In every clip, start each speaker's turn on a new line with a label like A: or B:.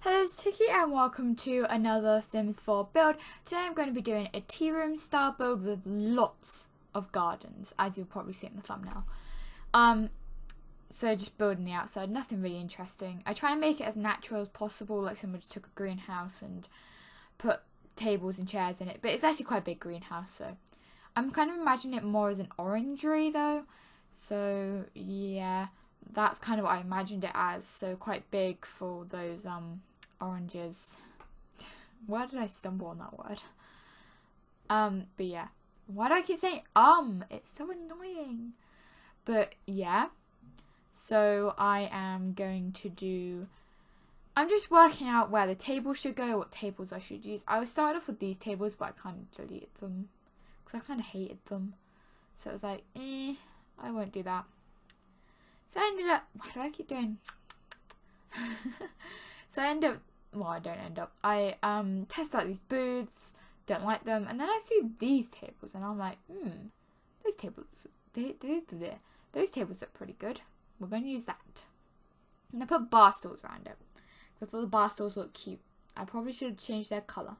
A: Hello, it's Tiki and welcome to another Sims 4 build. Today I'm going to be doing a tea room style build with lots of gardens, as you'll probably see in the thumbnail. So just building the outside, nothing really interesting. I try and make it as natural as possible, like someone just took a greenhouse and put tables and chairs in it, but it's actually quite a big greenhouse, so I'm kind of imagining it more as an orangery though. So yeah, that's kind of what I imagined it as, so quite big for those oranges. Where did I stumble on that word? But yeah. Why do I keep saying It's so annoying. But yeah. So I am going to do... I'm just working out where the tables should go, what tables I should use. I was started off with these tables, but I kind of deleted them. Because I kind of hated them. So it was like, I won't do that. So I ended up... Why do I keep doing... So I end up... Well, I don't end up. I test out these booths, don't like them, and then I see these tables, and I'm like, those tables, those tables look pretty good. We're going to use that. And I put bar stools around it. I thought the bar stools look cute. I probably should have changed their colour.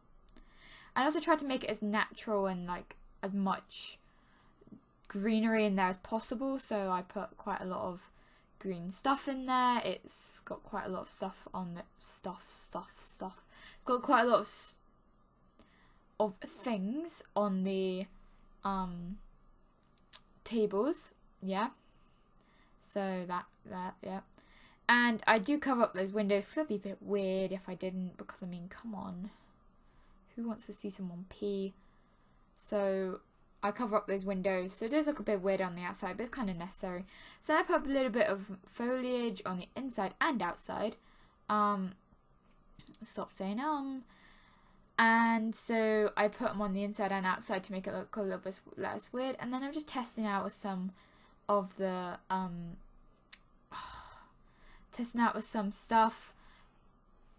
A: I also tried to make it as natural and like as much greenery in there as possible, so I put quite a lot of green stuff in there. It's got quite a lot of stuff on the stuff. It's got quite a lot of things on the tables, yeah. So that yeah. And I do cover up those windows. It's gonna be a bit weird if I didn't, because I mean, come on, who wants to see someone pee? So I cover up those windows, so it does look a bit weird on the outside, but it's kind of necessary. So I put a little bit of foliage on the inside and outside. Stop saying and so I put them on the inside and outside to make it look a little bit less weird. And then I'm just testing out with some of the some stuff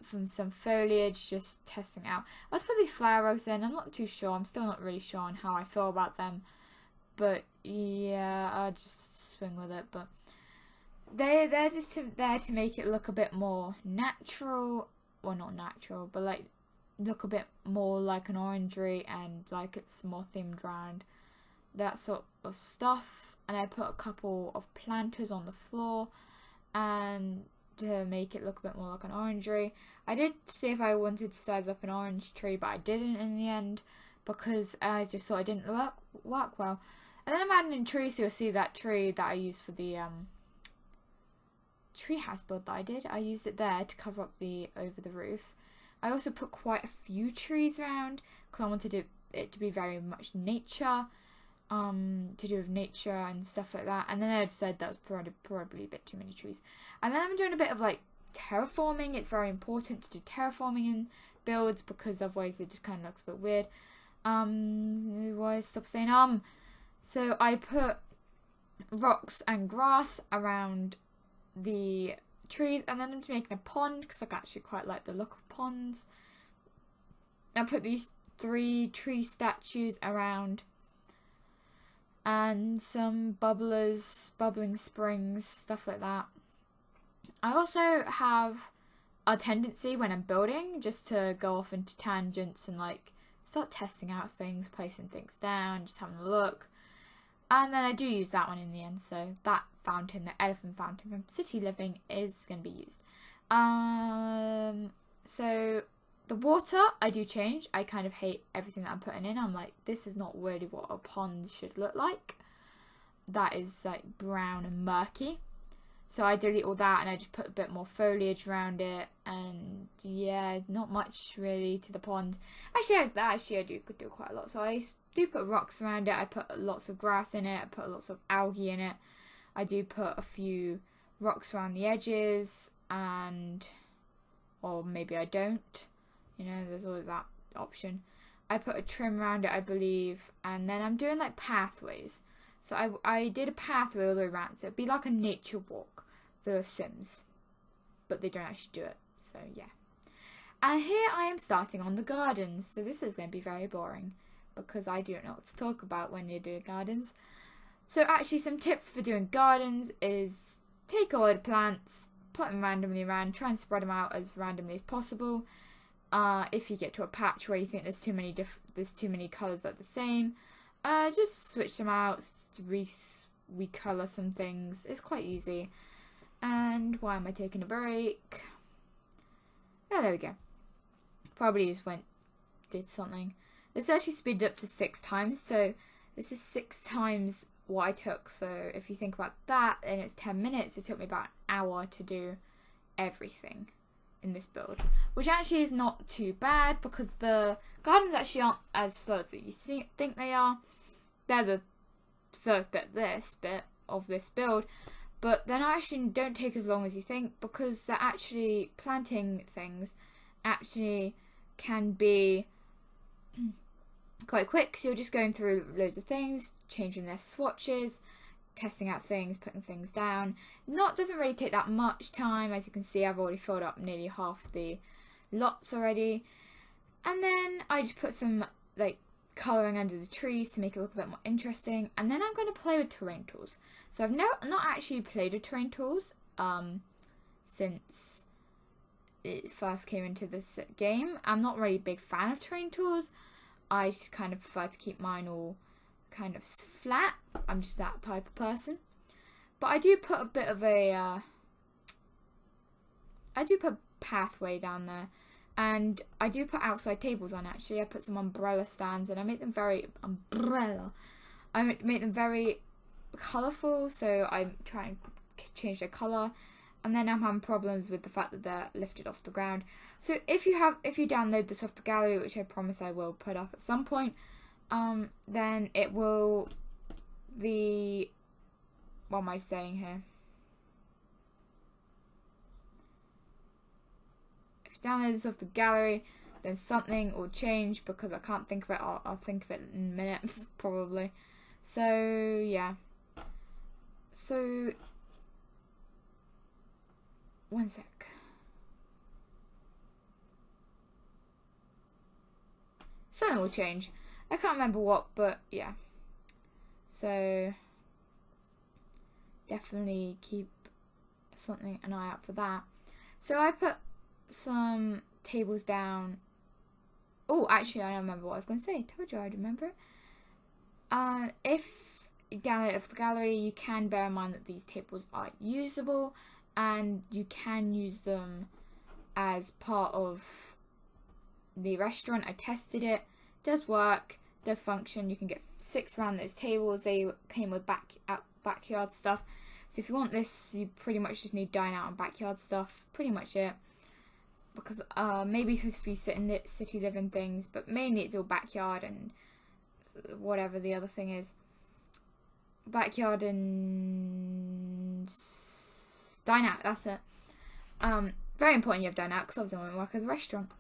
A: from some foliage, just testing out. Let's put these flower rugs in. I'm not too sure. I'm still not really sure on how I feel about them. But yeah, I'll just swing with it. But they're just there to make it look a bit more natural. Well, not natural, but like look a bit more like an orangery and like it's more themed around that sort of stuff. And I put a couple of planters on the floor and to make it look a bit more like an orangery. I did see if I wanted to size up an orange tree, but I didn't in the end because I just thought it didn't work well. And then I'm adding in trees, so you'll see that tree that I used for the treehouse build that I did. I used it there to cover up the over the roof. I also put quite a few trees around because I wanted it to be very much nature. To do with nature and stuff like that, and then I said that was probably a bit too many trees. And then I'm doing a bit of like terraforming. It's very important to do terraforming in builds because otherwise it just kind of looks a bit weird. Why stop saying So I put rocks and grass around the trees, and then I'm just making a pond because I actually quite like the look of ponds. I put these 3 tree statues around and some bubbling springs, stuff like that. I also have a tendency when I'm building just to go off into tangents and like start testing out things, placing things down, just having a look. And then I do use that one in the end, so that fountain, the elephant fountain from City Living, is going to be used. So the water, I do change. I kind of hate everything that I'm putting in. I'm like, this is not really what a pond should look like. That is like brown and murky. So I delete all that and I just put a bit more foliage around it. And yeah, not much really to the pond. Actually, I could do quite a lot. So I do put rocks around it. I put lots of grass in it. I put lots of algae in it. I do put a few rocks around the edges, or maybe I don't. You know, there's always that option. I put a trim around it, I believe, and then I'm doing like pathways. So I did a pathway all the way around, so it'd be like a nature walk for the Sims, but they don't actually do it. So yeah. And here I am starting on the gardens. So this is going to be very boring because I don't know what to talk about when you're doing gardens. So actually, some tips for doing gardens is take a load of plants, put them randomly around, try and spread them out as randomly as possible. If you get to a patch where you think there's too many colours that are the same, just switch them out, recolour some things. It's quite easy. And why am I taking a break? Oh, there we go. Probably just did something. It's actually speeded up to 6 times, so this is 6 times what I took. So if you think about that, and it's 10 minutes, it took me about an hour to do everything in this build, which actually is not too bad because the gardens actually aren't as slow as you think they are. They're the slowest bit of this build, but then actually don't take as long as you think because they're actually planting things actually can be quite quick because you're just going through loads of things, changing their swatches, testing out things, putting things down. Doesn't really take that much time. As you can see, I've already filled up nearly half the lots already. And then I just put some like colouring under the trees to make it look a bit more interesting. And then I'm going to play with terrain tools. So I've not actually played with terrain tools since it first came into this game. I'm not really a big fan of terrain tools. I just kind of prefer to keep mine all kind of flat. I'm just that type of person. But I do put a bit of a pathway down there, and I do put outside tables on. Actually, I put some umbrella stands, and I make them very colourful. So I try and change their colour, and then I'm having problems with the fact that they're lifted off the ground. So if you download this off the gallery, which I promise I will put up at some point, then it will be, what am I saying here? If you download this off the gallery, then something will change because I can't think of it. I'll think of it in a minute, probably. So, yeah. So, one sec. Something will change. I can't remember what, but yeah. So definitely keep an eye out for that. So I put some tables down. Oh, actually, I don't remember what I was going to say. I told you I'd remember it. If you download it off the gallery, you can bear in mind that these tables are usable, and you can use them as part of the restaurant. I tested it. Does work, does function. You can get 6 around those tables. They came with backyard stuff. So if you want this, you pretty much just need dine out and backyard stuff. Pretty much it. Because maybe if you city living things, but mainly it's all backyard and whatever the other thing is. Backyard and dine out, that's it. Very important you have dine out because obviously I won't work as a restaurant.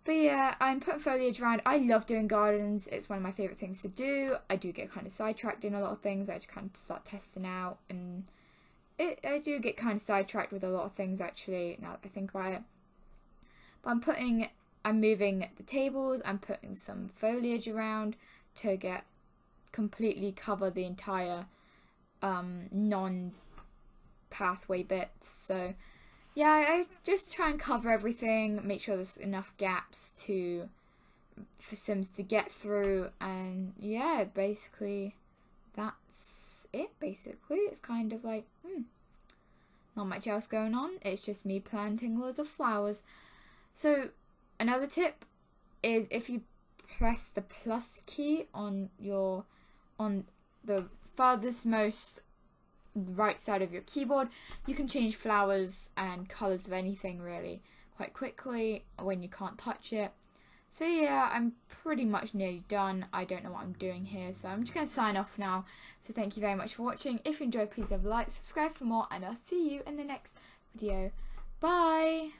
A: But yeah, I'm putting foliage around. I love doing gardens. It's one of my favourite things to do. I do get kind of sidetracked in a lot of things. I just kind of start testing out, and I do get kind of sidetracked with a lot of things actually, now that I think about it. But I'm moving the tables. I'm putting some foliage around to completely cover the entire non-pathway bits. So yeah, I just try and cover everything, make sure there's enough gaps for Sims to get through, and yeah, basically that's it. Basically, it's kind of like not much else going on. It's just me planting loads of flowers. So another tip is if you press the plus key on the furthest most right side of your keyboard, you can change flowers and colours of anything really quite quickly when you can't touch it. So yeah, I'm pretty much nearly done. I don't know what I'm doing here, so I'm just going to sign off now. So thank you very much for watching. If you enjoyed, please leave a like, subscribe for more, and I'll see you in the next video. Bye!